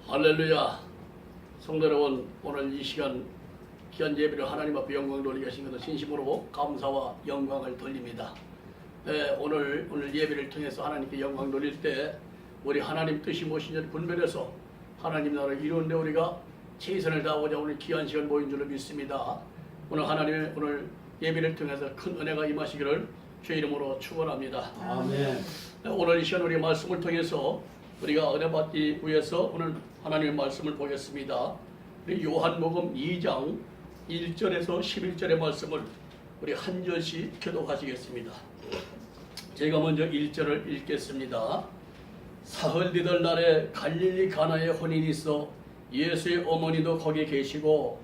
할렐루야. 성도 여러분, 오늘 이 시간 귀한 예배를 하나님 앞에 영광 돌리게 하신 것을 진심으로 감사와 영광을 돌립니다. 오늘 예배를 통해서 하나님께 영광 돌릴 때 우리 하나님 뜻이 무엇인지 분별해서 하나님 나라를 이루는데 우리가 최선을 다하고자 오늘 귀한 시간 모인 줄로 믿습니다. 오늘 예배를 통해서 큰 은혜가 임하시기를 주의 이름으로 축원합니다. 아멘. 오늘 이 시간 우리 말씀을 통해서 우리가 은혜 받기 위해서 오늘 하나님의 말씀을 보겠습니다. 우리 요한복음 2장 1절에서 11절의 말씀을 우리 한 절씩 교독하시겠습니다. 제가 먼저 1절을 읽겠습니다. 사흘 뒤들 날에 갈릴리 가나에 혼인이 있어 예수의 어머니도 거기 계시고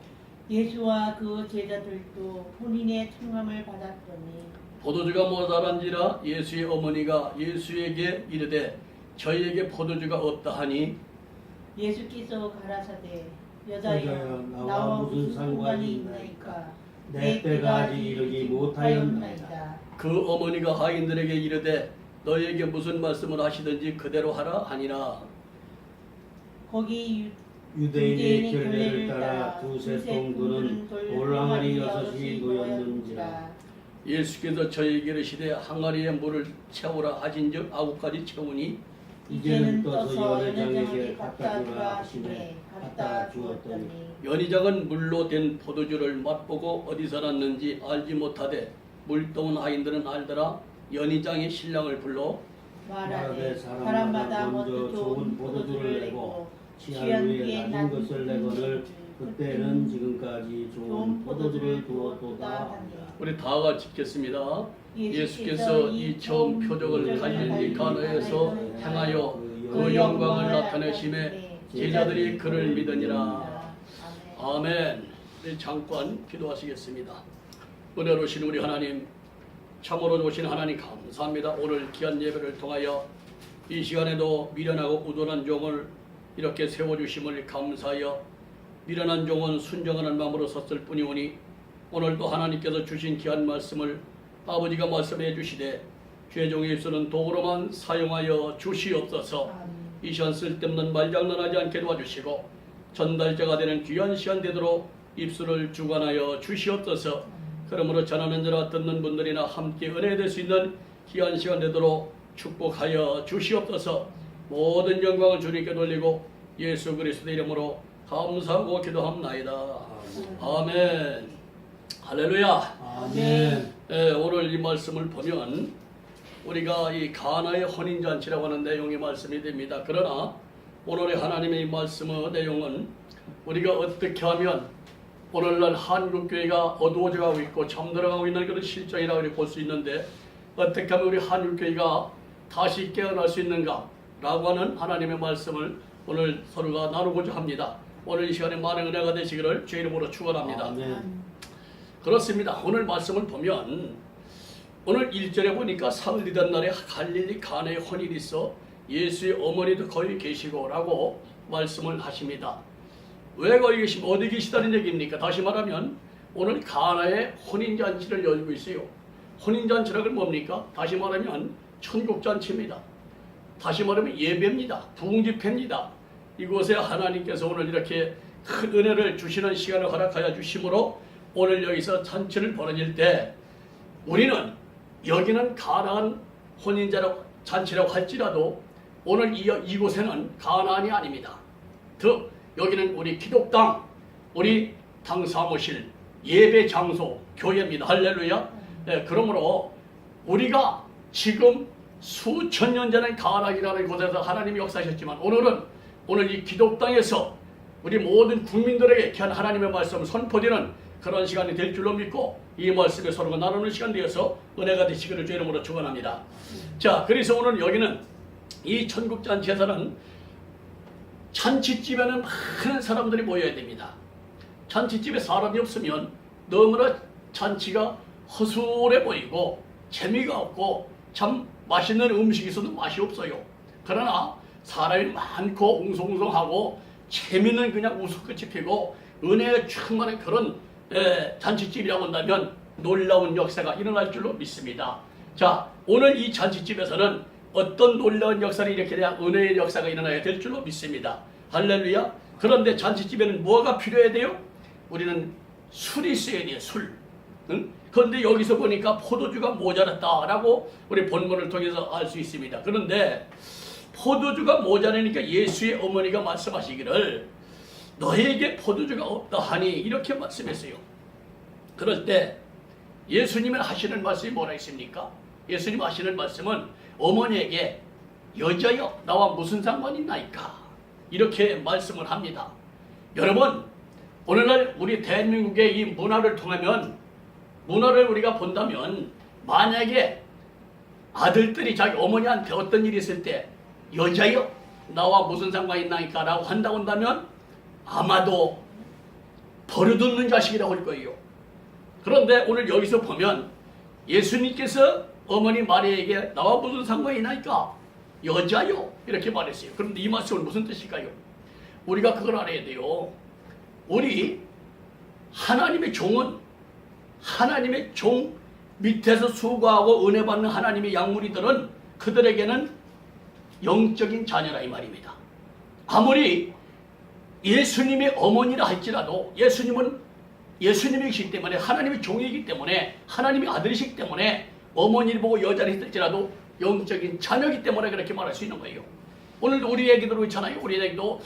예수와 그 제자들도 혼인의 청함을 받았더니 포도주가 모자란지라 예수의 어머니가 예수에게 이르되 저희에게 포도주가 없다 하니 예수께서 가라사대 여자여, 여자여 나와 나와 무슨 무슨 상관이 상관이 있나이까? 있나이까 내 때가 아직 이르지 못하였나이다. 그 어머니가 하인들에게 이르되 너희에게 무슨 말씀을 하시든지 그대로 하라 하니라. 거기 유대인의 결례를 따라 두세 동들은 돌항아리 6이 놓였는지라. 예수께서 저희에게 이르시되 항아리에 물을 채우라 하신즉 9가지 채우니 이제는 떠서 연회장에게 갖다 주라 하시매 갖다 주었더니 연희장은 물로 된 포도주를 맛보고 어디서 났는지 알지 못하되 물떠온 하인들은 알더라. 연희장이 신랑을 불러 말하되 사람마다 먼저 좋은 포도주를 내고 취한 후에 낮은 것을 내거늘 그때는 지금까지 좋은 포도주를 두었도다 하니 우리 다 같이 읽겠습니다. 예수께서 이 처음 표적을 갈릴리 가나에서 행하여 그 영광을 나타내심에 제자들이 그를 믿으니라. 아멘. 우리 잠깐 기도하시겠습니다. 은혜로우신 우리 하나님, 참으로 좋으신 하나님 감사합니다. 오늘 귀한 예배를 통하여 이 시간에도 미련하고 우둔한 종을 이렇게 세워주심을 감사하여 미련한 종은 순정하는 마음으로 섰을 뿐이오니 오늘도 하나님께서 주신 귀한 말씀을 아버지가 말씀해 주시되 죄종의 입술은 도구로만 사용하여 주시옵소서. 이 시간 쓸데없는 말장난하지 않게 도와주시고 전달자가 되는 귀한 시간 되도록 입술을 주관하여 주시옵소서. 그러므로 전하는 자나 듣는 분들이나 함께 은혜될 수 있는 귀한 시간 되도록 축복하여 주시옵소서. 모든 영광을 주님께 돌리고 예수 그리스도의 이름으로 감사하고 기도합나이다. 아멘. 할렐루야. 아멘. 오늘 이 말씀을 보면 우리가 이 가나의 혼인잔치라고 하는 내용의 말씀이 됩니다. 그러나 오늘의 하나님의 이 말씀의 내용은 우리가 어떻게 하면 오늘날 한국교회가 어두워져 가고 있고 잠들어가고 있는 그런 실정이라고 볼 수 있는데 어떻게 하면 우리 한국교회가 다시 깨어날 수 있는가 라고 하는 하나님의 말씀을 오늘 서로가 나누고자 합니다. 오늘 이 시간에 많은 은혜가 되시기를 주의 이름으로 축원합니다. 아멘. 그렇습니다. 오늘 말씀을 보면 오늘 1절에 보니까 사흘 뒤던 날에 갈릴리 가나에 혼인이 있어 예수의 어머니도 거기 계시고 라고 말씀을 하십니다. 왜 거기 계시면 어디 계시다는 얘기입니까? 다시 말하면 오늘 가나에 혼인잔치를 열고 있어요. 혼인잔치라는 뭡니까? 다시 말하면 천국잔치입니다. 다시 말하면 예배입니다. 부흥집회입니다. 이곳에 하나님께서 오늘 이렇게 큰 은혜를 주시는 시간을 허락하여 주심으로 오늘 여기서 잔치를 벌어질 때 우리는 여기는 가나안 혼인잔치라고 할지라도 오늘 이곳에는 가나안이 아닙니다. 즉 여기는 우리 기독당, 우리 당 사무실, 예배 장소, 교회입니다. 할렐루야. 그러므로 우리가 지금 수천 년 전에 가나안이라는 곳에서 하나님이 역사하셨지만 오늘 이 기독당에서 우리 모든 국민들에게 귀한 하나님의 말씀을 선포되는 그런 시간이 될 줄로 믿고 이 말씀에 서로가 나누는 시간 되어서 은혜가 되시기를 주의 이름으로 축원합니다. 자, 그래서 오늘 여기는 이 천국잔치에서는 잔치집에는 많은 사람들이 모여야 됩니다. 잔치집에 사람이 없으면 너무나 잔치가 허술해 보이고 재미가 없고 참 맛있는 음식이 있어도 맛이 없어요. 그러나 사람이 많고 웅성웅성하고 재미는 그냥 웃음끝이 피고 은혜에 충만한 그런 잔치집이라고 한다면 놀라운 역사가 일어날 줄로 믿습니다. 자, 오늘 이 잔치집에서는 어떤 놀라운 역사를 일으켜야 은혜의 역사가 일어나야 될 줄로 믿습니다. 할렐루야. 그런데 잔치집에는 뭐가 필요해야 돼요? 우리는 술이 있어야 돼요. 술. 응? 그런데 여기서 보니까 포도주가 모자랐다라고 우리 본문을 통해서 알 수 있습니다. 그런데 포도주가 모자라니까 예수의 어머니가 말씀하시기를 너에게 포도주가 없다 하니 이렇게 말씀했어요. 그럴 때 예수님이 하시는 말씀이 뭐라 했습니까? 예수님 하시는 말씀은 어머니에게 여자여 나와 무슨 상관이 있나이까 이렇게 말씀을 합니다. 여러분 오늘날 우리 대한민국의 이 문화를 통하면 문화를 우리가 본다면 만약에 아들들이 자기 어머니한테 어떤 일이 있을 때 여자여 나와 무슨 상관이 있나이까 라고 한다면 아마도 버릇없는 자식이라고 할 거예요. 그런데 오늘 여기서 보면 예수님께서 어머니 마리아에게 나와 무슨 상관이 있나이까 여자요 이렇게 말했어요. 그런데 이 말씀은 무슨 뜻일까요? 우리가 그걸 알아야 돼요. 우리 하나님의 종은 하나님의 종 밑에서 수고하고 은혜 받는 하나님의 양무리들은 그들에게는 영적인 자녀라 이 말입니다. 아무리 예수님의 어머니라 할지라도 예수님은 예수님이시기 때문에 하나님의 종이기 때문에 하나님의 아들이시기 때문에 어머니를 보고 여자를 했을지라도 영적인 자녀이기 때문에 그렇게 말할 수 있는 거예요. 오늘도 우리 애기들 있잖아요. 우리 애기도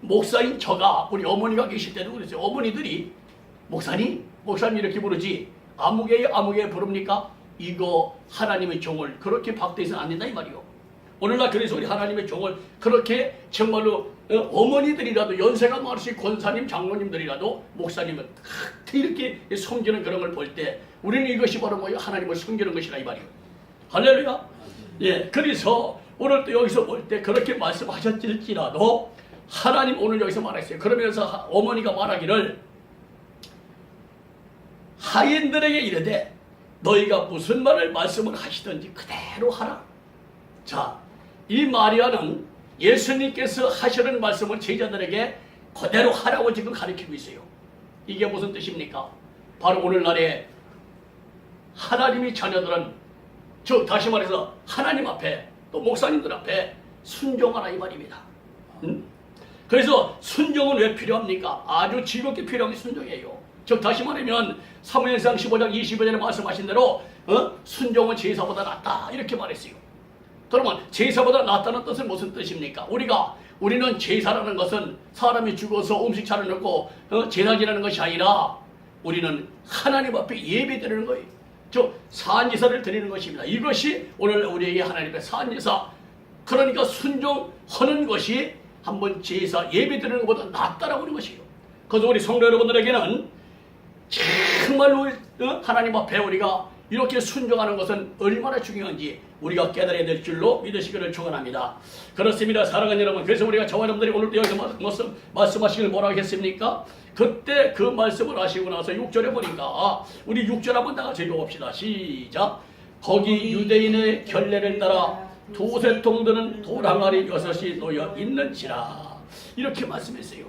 목사인 저가 우리 어머니가 계실 때도 그랬어요. 어머니들이 목사님 이렇게 부르지 아무개 부릅니까? 이거 하나님의 종을 그렇게 박대해서는 안 된다 이 말이요. 오늘날 그래서 우리 하나님의 종을 그렇게 정말로 어머니들이라도 연세가 많으신 권사님 장로님들이라도 목사님은 이렇게 섬기는 그런 걸 볼 때 우리는 이것이 바로 뭐 하나님을 섬기는 것이라 이 말이요. 할렐루야. 예, 그래서 오늘 또 여기서 볼 때 그렇게 말씀하셨을지라도 하나님 오늘 여기서 말했어요. 그러면서 어머니가 말하기를 하인들에게 이르되 너희가 무슨 말씀을 하시든지 그대로 하라. 자, 이 마리아는 예수님께서 하시는 말씀을 제자들에게 그대로 하라고 지금 가르치고 있어요. 이게 무슨 뜻입니까? 바로 오늘날에 하나님의 자녀들은 즉 다시 말해서 하나님 앞에 또 목사님들 앞에 순종하라 이 말입니다. 그래서 순종은 왜 필요합니까? 아주 즐겁게 필요한 게 순종이에요. 즉 다시 말하면 사무엘상 15장 25절에 말씀하신 대로 순종은 제사보다 낫다 이렇게 말했어요. 그러면 제사보다 낫다는 뜻은 무슨 뜻입니까? 우리는 제사라는 것은 사람이 죽어서 음식 차려놓고 제사 지내는 것이 아니라 우리는 하나님 앞에 예배드리는 거예요. 즉 산제사를 드리는 것입니다. 이것이 오늘 우리에게 하나님의 산제사 그러니까 순종하는 것이 한번 제사 예배드리는 것보다 낫다라고 하는 것이에요. 그래서 우리 성도 여러분들에게는 정말로 하나님 앞에 우리가 이렇게 순종하는 것은 얼마나 중요한지 우리가 깨달아야 될 줄로 믿으시기를 축원합니다. 그렇습니다. 사랑하는 여러분. 그래서 우리가 저와 여러분들이 오늘도 여기서 말씀하시기를 뭐라고 했습니까? 그때 그 말씀을 하시고 나서 6절에 보니까 우리 6절 한번 다 같이 읽어봅시다. 시작. 거기 유대인의 결례를 따라 두세 통 드는 도랑아리 6이 놓여 있는지라 이렇게 말씀했어요.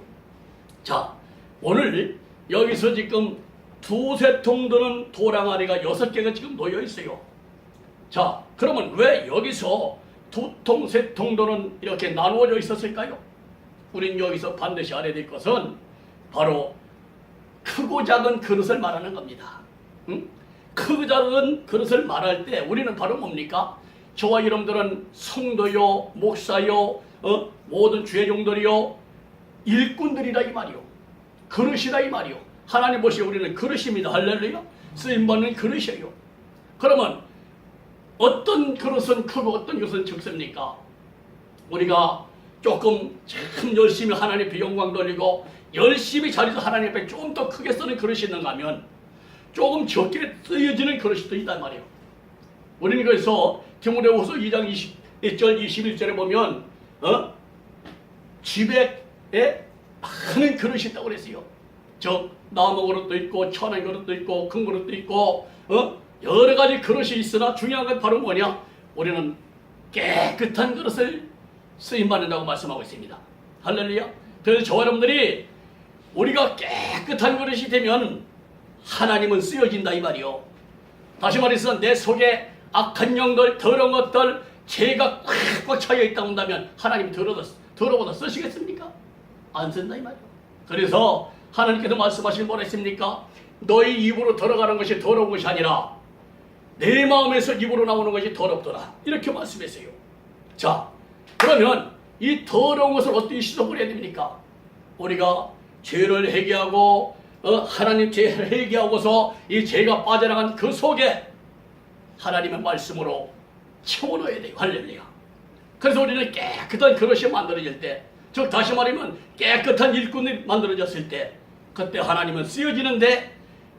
자, 오늘 여기서 지금 두세 통 드는 도랑아리가 6개가 지금 놓여 있어요. 자, 그러면 왜 여기서 두 통, 세 통 드는 이렇게 나누어져 있었을까요? 우린 여기서 반드시 알아야 될 것은 바로 크고 작은 그릇을 말하는 겁니다. 크고 작은 그릇을 말할 때 우리는 바로 뭡니까? 저와 여러분들은 성도요, 목사요, 모든 주의 종들이요, 일꾼들이라 이 말이요. 그릇이라 이 말이요. 하나님 보시기에 우리는 그릇입니다. 할렐루야. 쓰임받는 그릇이에요. 그러면 어떤 그릇은 크고 어떤 그릇은 적습니까? 우리가 조금 참 열심히 하나님 앞에 영광 돌리고 열심히 자리에서 하나님 앞에 좀 더 크게 쓰는 그릇이 있는가 하면 조금 적게 쓰여지는 그릇이 또 있단 말이에요. 우리는 그래서 디모데후서 2장 21절 21절에 보면 집에 많은 그릇이 있다고 그랬어요. 즉 나무 그릇도 있고 천연 그릇도 있고 금 그릇도 있고 여러 가지 그릇이 있으나 중요한 건 바로 뭐냐? 우리는 깨끗한 그릇을 쓰임받는다고 말씀하고 있습니다. 할렐루야. 그래서 저와 여러분들이 우리가 깨끗한 그릇이 되면 하나님은 쓰여진다 이 말이요. 다시 말해서 내 속에 악한 영들 더러운 것들 죄가 꽉꽉 차여 있다 한다면 하나님이 더러워서 쓰시겠습니까? 안 쓴다 이 말이에요. 그래서 하나님께서 말씀하신 뭐라 했습니까? 너희 입으로 들어가는 것이 더러운 것이 아니라 내 마음에서 입으로 나오는 것이 더럽더라. 이렇게 말씀했어요. 자, 그러면 이 더러운 것을 어떻게 씻어버려야 됩니까? 우리가 죄를 회개하고 하나님 죄를 회개하고서 이 죄가 빠져나간 그 속에 하나님의 말씀으로 채워넣어야 돼요. 할렐루야. 그래서 우리는 깨끗한 그릇이 만들어질 때, 즉 다시 말하면 깨끗한 일꾼이 만들어졌을 때, 그때 하나님은 쓰여지는데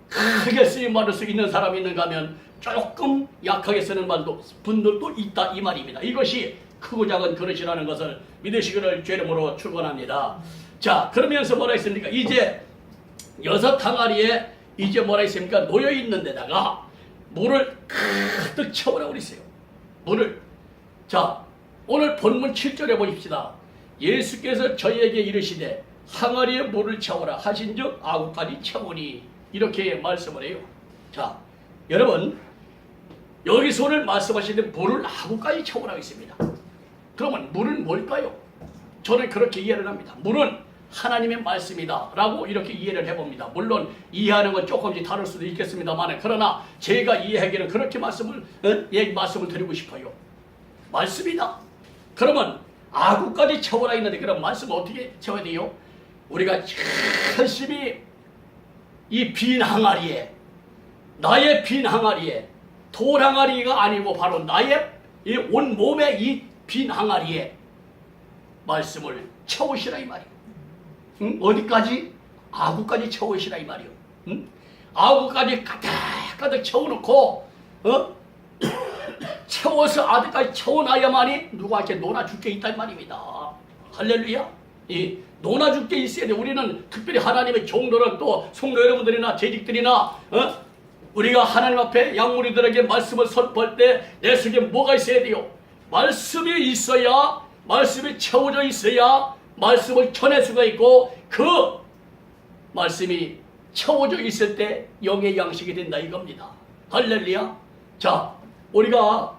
크게 쓰임받을 수 있는 사람이 있는가 하면 조금 약하게 쓰는 분들도 있다 이 말입니다. 이것이 크고 작은 그릇이라는 것을 믿으시기를 주름으로 축원합니다. 자, 그러면서 뭐라 했습니까? 이제 6 항아리에 이제 뭐라 했습니까? 놓여 있는 데다가 물을 가득 채우라고 그랬어요. 물을. 자, 오늘 본문 7절에 보십시다. 예수께서 저희에게 이르시되 항아리에 물을 채우라 하신즉 아구까지 채우니, 이렇게 말씀을 해요. 자, 여러분, 여기서 오늘 말씀하시는 물을 아구까지 채우라고 했습니다. 그러면 물은 뭘까요? 저는 그렇게 이해를 합니다. 물은 하나님의 말씀이다 라고 이렇게 이해를 해봅니다. 물론 이해하는 건 조금씩 다를 수도 있겠습니다만, 그러나 제가 이해하기는 그렇게 말씀을 드리고 싶어요. 말씀이다. 그러면 아구까지 채워라 있는데, 그럼 말씀을 어떻게 채워야 돼요? 우리가 열심히 이 빈 항아리에, 나의 빈 항아리에, 돌 항아리가 아니고 바로 나의 이 온 몸의 이 빈 항아리에 말씀을 채우시라 이 말이에요. 응? 어디까지? 아구까지 채우시라 이 말이에요. 응? 아구까지 가득 채워놓고 채워서 아들까지 채워놔야만이 누구한테 논아줄 게 있단 말입니다. 할렐루야. 이 논아줄 게 있어야 돼. 우리는 특별히 하나님의 종들은 또 성도 여러분들이나 재직들이나 우리가 하나님 앞에 양무리들에게 말씀을 선포할 때 내 속에 뭐가 있어야 돼요? 말씀이 있어야, 말씀이 채워져 있어야 말씀을 전할 수가 있고, 그 말씀이 채워져 있을 때 영의 양식이 된다 이겁니다. 할렐루야. 자, 우리가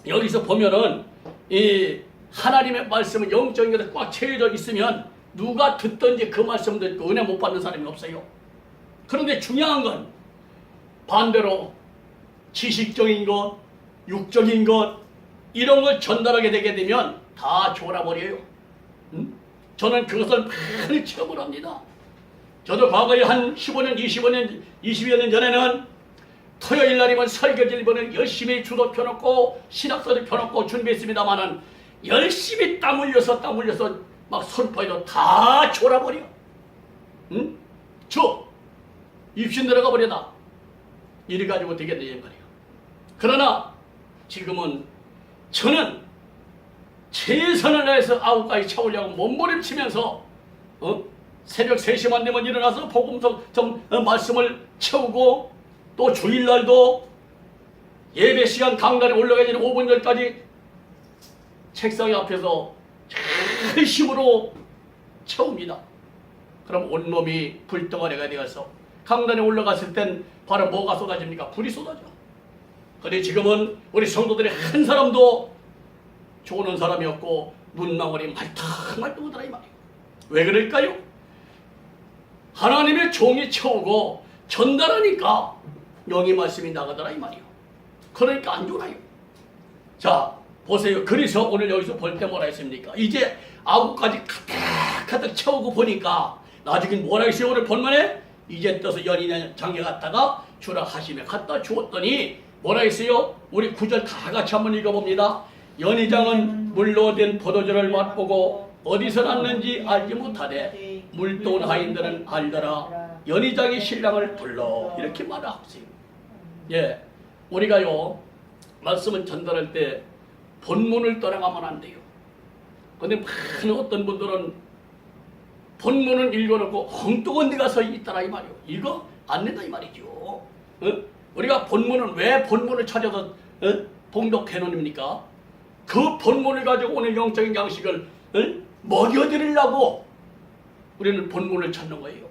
여기서 보면은 이 하나님의 말씀은 영적인 것에 꽉 채워져 있으면 누가 듣든지 그 말씀 듣고 은혜 못 받는 사람이 없어요. 그런데 중요한 건 반대로 지식적인 것, 육적인 것, 이런 걸 전달하게 되게 되면 다 졸아버려요. 저는 그것을 많이 체험을 합니다. 저도 과거에 한 15년, 20여 년 전에는 토요일 날이면 설교질 번을 열심히 주도 펴놓고 신학서도 펴놓고 준비했습니다만은 열심히 땀 흘려서 막 선포해도 다 졸아버려. 응? 입신 들어가 버려다. 이래 가지고 되겠네 말이에요. 그러나 지금은 저는 최선을 다해서 아구까지 채우려고 몸부림치면서 새벽 3시만 되면 일어나서 복음서 말씀을 채우고, 또 주일날도 예배 시간 강단에 올라가기 전에 5분 전까지 책상 앞에서 힘으로 채웁니다. 그럼 온몸이 불덩어리가 되어서 강단에 올라갔을 땐 바로 뭐가 쏟아집니까? 불이 쏟아져. 그런데 지금은 우리 성도들이 한 사람도 좋은 사람이 없고 눈망울이 말똥말똥하더라 이 말이에요. 왜 그럴까요? 하나님의 종이 채우고 전달하니까 영의 말씀이 나가더라 이 말이에요. 그러니까 안 좋아요. 자, 보세요. 그래서 오늘 여기서 볼 때 뭐라 했습니까? 이제 아구까지 가득 채우고 보니까 나중에 뭐라 했어요? 오늘 본문에 이제 떠서 연인의 장에 갔다가 주라 하심에 갖다 주었더니 뭐라 했어요? 우리 9절 다 같이 한번 읽어봅니다. 연희장은 물로 된 포도주를 맛보고 어디서 났는지 알지 못하되 물도 온 하인들은 알더라. 연희장이 신랑을 불러, 이렇게 말하세요. 예, 우리가요 말씀을 전달할 때 본문을 떠나가면 안 돼요. 근데 많은 어떤 분들은 본문을 읽어놓고 엉뚱한 데 가서 있더라 이 말이요. 이거 안 된다 이 말이죠. 우리가 본문은 왜 본문을 찾아서 봉독해 놓습니까? 그 본문을 가지고 오늘 영적인 양식을 먹여드리려고 우리는 본문을 찾는 거예요.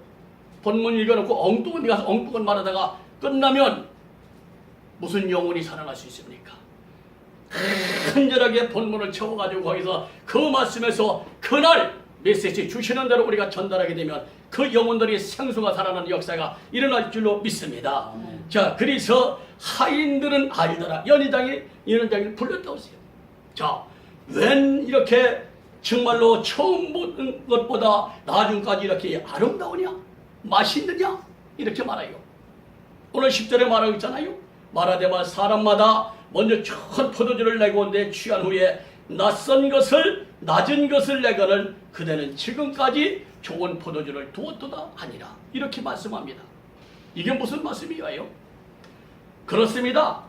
본문 읽어놓고 엉뚱한 데 가서 엉뚱한 말하다가 끝나면 무슨 영혼이 살아날 수 있습니까? 간절하게 본문을 채워가지고 거기서 그 말씀에서 그날 메시지 주시는 대로 우리가 전달하게 되면 그 영혼들이 생수가 살아나는 역사가 일어날 줄로 믿습니다. 자, 그래서 하인들은 알더라. 연회장이 불렀다고 했어요. 자, 웬 이렇게 정말로 처음 보는 것보다 나중까지 이렇게 아름다우냐? 맛있느냐? 이렇게 말해요. 오늘 10절에 말하고 있잖아요. 말하되마 사람마다 먼저 큰 포도주를 내고 내 취한 후에 낮은 것을 내거늘 그대는 지금까지 좋은 포도주를 두었도다 하니라. 이렇게 말씀합니다. 이게 무슨 말씀이에요? 그렇습니다.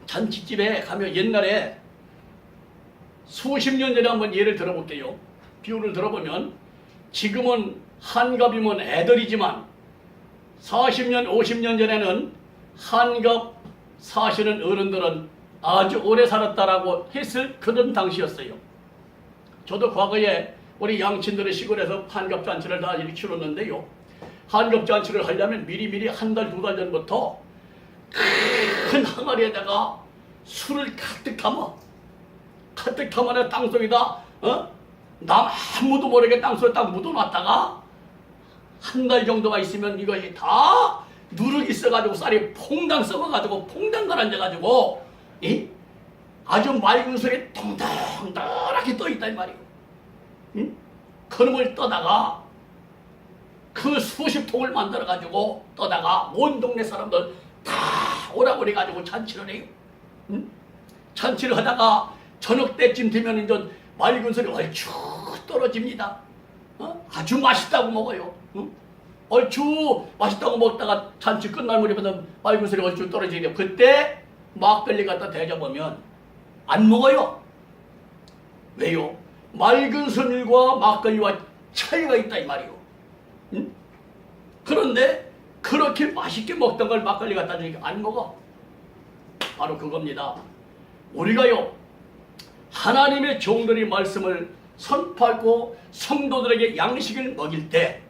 잔치집에 가면 옛날에 수십 년 전에 한번 예를 들어볼게요. 비유를 들어보면 지금은 한갑이면 애들이지만 40년, 50년 전에는 한갑 사시는 어른들은 아주 오래 살았다라고 했을 그런 당시였어요. 저도 과거에 우리 양친들의 시골에서 한갑잔치를 다 이렇게 치렀는데요. 한갑잔치를 하려면 미리미리 한 달, 두 달 전부터 큰 항아리에다가 술을 가득 담아 땅속에다 남 아무도 모르게 땅속에 딱 묻어놨다가 한 달 정도가 있으면 이것이 다 누룩이 있어가지고 쌀이 퐁당 썩어가지고 퐁당 가라앉아가지고 아주 맑은 술에 동동동하게 떠있다 이 말이에요. 그놈을 떠다가 그 수십 통을 만들어가지고 떠다가 온 동네 사람들 다 오라고 그래가지고 잔치를 해요. 잔치를 하다가 저녁 때쯤 되면 이제 맑은 술이 얼추 떨어집니다. 아주 맛있다고 먹어요. 얼추 맛있다고 먹다가 잔치 끝날 무렵에는 맑은 술이 얼추 떨어지게 그때 막걸리 갖다 대접하면 안 먹어요. 왜요? 맑은 술과 막걸리와 차이가 있다 이 말이요. 그런데 그렇게 맛있게 먹던 걸 막걸리 갖다 주니까 안 먹어. 바로 그겁니다. 우리가요 하나님의 종들이 말씀을 선포하고 성도들에게 양식을 먹일 때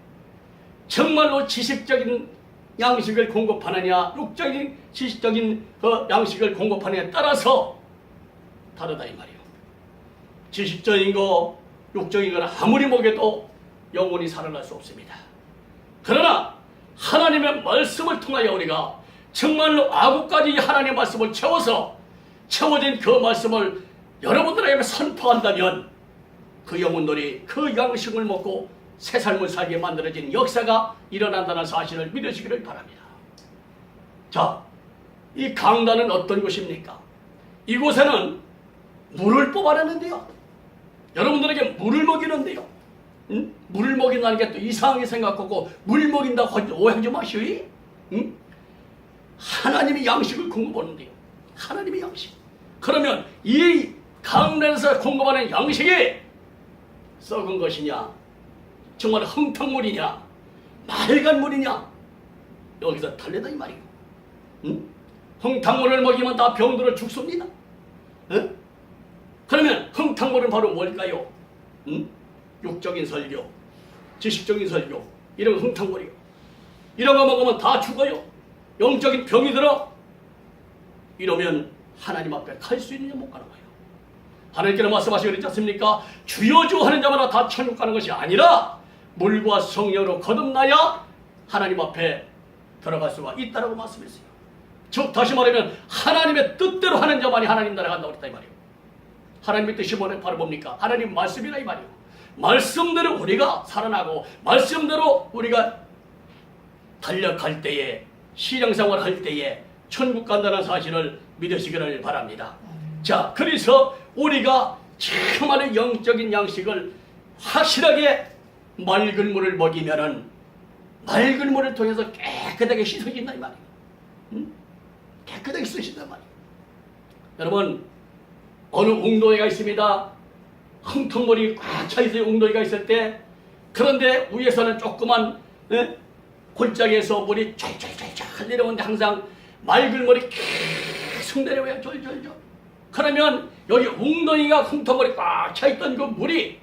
정말로 지식적인 양식을 공급하느냐 육적인 지식적인 그 양식을 공급하느냐에 따라서 다르다 이 말이에요. 지식적인 거 육적인 거는 아무리 먹여도 영혼이 살아날 수 없습니다. 그러나 하나님의 말씀을 통하여 우리가 정말로 아구까지 하나님의 말씀을 채워진 그 말씀을 여러분들에게 선포한다면 그 영혼들이 그 양식을 먹고 새 삶을 살게 만들어진 역사가 일어난다는 사실을 믿으시기를 바랍니다. 자, 이 강단은 어떤 곳입니까? 이곳에는 물을 뽑아내는데요. 여러분들에게 물을 먹이는데요. 물을 먹인다는 게 또 이상하게 생각하고 물 먹인다고 오해하지 마시오. 하나님이 양식을 공급하는데요. 하나님의 양식. 그러면 이 강단에서 공급하는 양식이 썩은 것이냐 정말 흥탕물이냐 맑은 물이냐 여기서 달리다 이 말이에요. 흥탕물을 먹이면 다 병들어 죽습니다. 그러면 흥탕물은 바로 뭘까요? 육적인 설교, 지식적인 설교 이런 흥탕물이요. 이런 거 먹으면 다 죽어요. 영적인 병이 들어. 이러면 하나님 앞에 갈 수 있느냐 못 가는 거예요. 하나님께서 말씀하시고 그랬지 않습니까? 주여 주 하는 자마다 다 천국 가는 것이 아니라 물과 성령으로 거듭나야 하나님 앞에 들어갈 수가 있다라고 말씀했어요. 즉 다시 말하면 하나님의 뜻대로 하는 자만이 하나님 나라에 간다고 그랬다 이 말이에요. 하나님의 뜻이 바로 뭡니까? 하나님 말씀이라 이 말이에요. 말씀대로 우리가 살아나고 말씀대로 우리가 달려갈 때에 신앙생활 할 때에 천국 간다는 사실을 믿으시기를 바랍니다. 자, 그래서 우리가 정말의 영적인 양식을 확실하게 맑은 물을 먹이면은 맑은 물을 통해서 깨끗하게 씻어진다 이 말이에요. 깨끗하게 씻어진단 말이에요. 여러분 어느 웅덩이가 있습니다. 흥통물이 꽉 차있어요. 웅덩이가 있을 때 그런데 위에서는 조그만 골짜기에서 물이 쫙쫙쫙쫙 내려오는데 항상 맑은 물이 계속 내려와요. 졸졸졸. 그러면 여기 웅덩이가 흥통물이 꽉 차있던 그 물이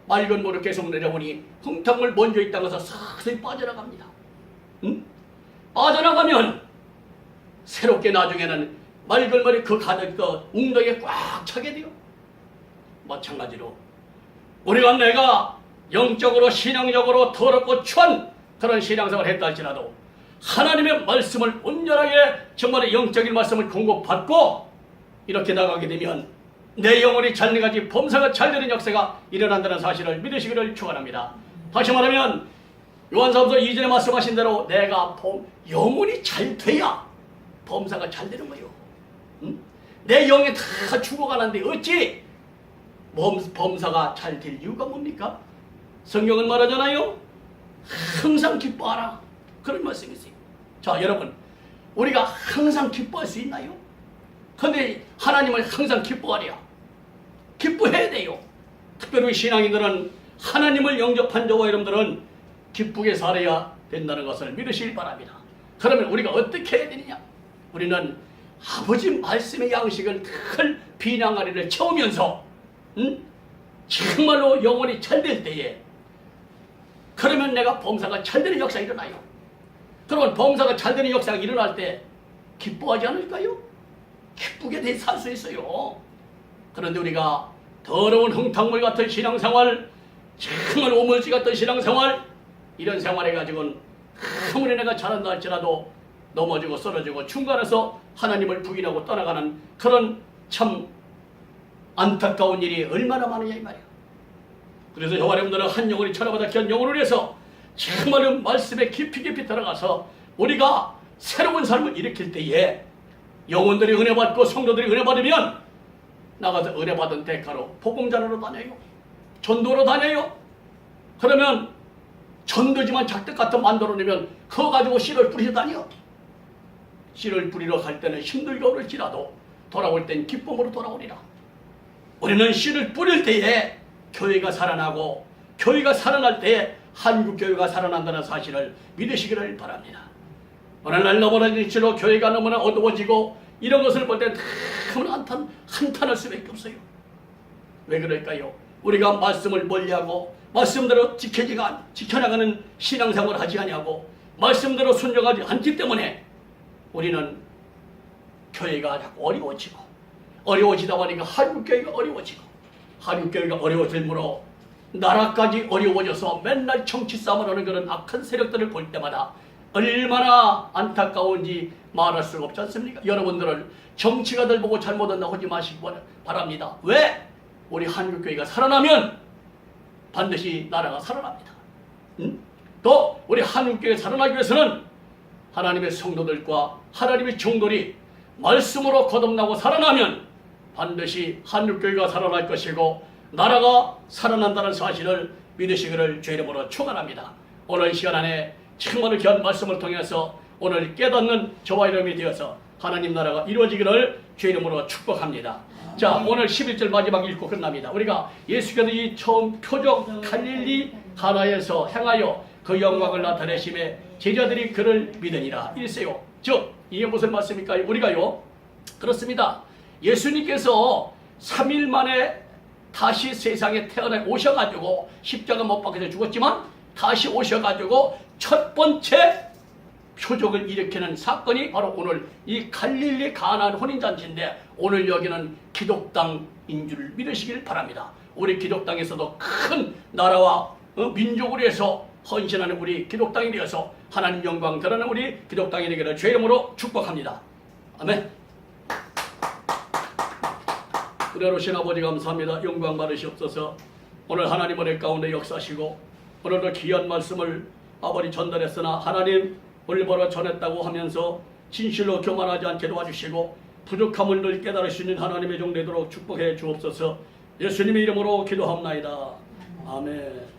맑은 물을 계속 내려오니 흥탕물 먼저 있다고 해서 서서히 빠져나갑니다. 빠져나가면 새롭게 나중에는 말글머리 그 가득 그 웅덩이에 꽉 차게 돼요. 마찬가지로 우리가 내가 영적으로 신앙적으로 더럽고 추한 그런 신앙생활을 했다 할지라도 하나님의 말씀을 온전하게 정말 영적인 말씀을 공급받고 이렇게 나가게 되면 내 영혼이 잘돼가지 범사가 잘되는 역사가 일어난다는 사실을 믿으시기를 축원합니다. 다시 말하면 요한사도서 2절에 말씀하신 대로 내가 영혼이 잘 돼야 범사가 잘 되는 거예요. 응? 내 영이 다 죽어가는데 어찌 범사가 잘 될 이유가 뭡니까? 성경은 말하잖아요. 항상 기뻐하라. 그런 말씀이 있어요. 자, 여러분, 우리가 항상 기뻐할 수 있나요? 근데 하나님을 항상 기뻐하랴. 기뻐해야 돼요. 특별히 신앙인들은 하나님을 영접한 저와 여러분들은 기쁘게 살아야 된다는 것을 믿으시길 바랍니다. 그러면 우리가 어떻게 해야 되느냐? 우리는 아버지 말씀의 양식을 늘 비난하리를 채우면서 정말로 영혼이 잘 될 때에 그러면 내가 범사가 잘 되는 역사가 일어나요. 그러면 범사가 잘 되는 역사가 일어날 때 기뻐하지 않을까요? 기쁘게 살 수 있어요. 그런데 우리가 더러운 흥탕물 같은 신앙생활, 정말 오물지 같은 신앙생활, 이런 생활해가지고는 아무리 내가 잘한다 할지라도 넘어지고 쓰러지고 중간에서 하나님을 부인하고 떠나가는 그런 참 안타까운 일이 얼마나 많으냐 이 말이야. 그래서 저와 여러분들은 한 영혼이 천하보다 귀한 영혼을 위해서 정말 말씀에 깊이 들어가서 우리가 새로운 삶을 일으킬 때에 영혼들이 은혜 받고 성도들이 은혜 받으면 나가서 은혜 받은 대가로 복음 전하러 다녀요. 전도로 다녀요. 그러면 전도지만 작득 같은 만들어내면 그거 가지고 씨를 뿌리러 다녀. 씨를 뿌리러 갈 때는 힘들게 오를지라도 돌아올 땐 기쁨으로 돌아오리라. 우리는 씨를 뿌릴 때에 교회가 살아나고 교회가 살아날 때에 한국교회가 살아난다는 사실을 믿으시기를 바랍니다. 오늘날 너무나 일치로 교회가 너무나 어두워지고 이런 것을 볼 때 너무나 한탄할 수밖에 없어요. 왜 그럴까요? 우리가 말씀을 멀리하고 말씀대로 지켜나가는 신앙생활을 하지 아니하고 말씀대로 순종하지 않기 때문에 우리는 교회가 자꾸 어려워지다 보니까 한국교회가 어려워지고 한국교회가 어려워질므로 나라까지 어려워져서 맨날 정치 싸움을 하는 그런 악한 세력들을 볼 때마다 얼마나 안타까운지 말할 수가 없지 않습니까? 여러분들은 정치가들 보고 잘못한다고 하지 마시기 바랍니다. 왜? 우리 한국교회가 살아나면 반드시 나라가 살아납니다. 또 우리 한국교회 살아나기 위해서는 하나님의 성도들과 하나님의 종들이 말씀으로 거듭나고 살아나면 반드시 한국교회가 살아날 것이고 나라가 살아난다는 사실을 믿으시기를 주의 이름으로 축원합니다. 오늘 시간 안에 정말 귀한 말씀을 통해서 오늘 깨닫는 저와 여러분이 되어서 하나님 나라가 이루어지기를 주의 이름으로 축복합니다. 자, 오늘 11절 마지막 읽고 끝납니다. 우리가 예수께서 이 처음 표적 갈릴리 가나에서 행하여 그 영광을 나타내심에 제자들이 그를 믿으니라. 일세요. 즉 이게 무슨 말씀입니까? 우리가요 그렇습니다. 예수님께서 3일 만에 다시 세상에 태어나 오셔가지고 십자가 못 박혀서 죽었지만 다시 오셔가지고 첫 번째 표적을 일으키는 사건이 바로 오늘 이 갈릴리 가나안 혼인잔치인데 오늘 여기는 기독당인 줄 믿으시길 바랍니다. 우리 기독당에서도 큰 나라와 민족을 위해서 헌신하는 우리 기독당이 되어서 하나님 영광 드러나는 우리 기독당이 되기를 주의 이름으로 축복합니다. 아멘. 은혜로우신 아버지 감사합니다. 영광 받으시옵소서. 오늘 하나님 은혜 가운데 역사하시고 오늘도 귀한 말씀을 아버지 전달했으나 하나님 올바로 전했다고 하면서 진실로 교만하지 않게 도와주시고 부족함을 늘 깨달을 수 있는 하나님의 종 되도록 축복해 주옵소서. 예수님의 이름으로 기도합나이다. 아멘.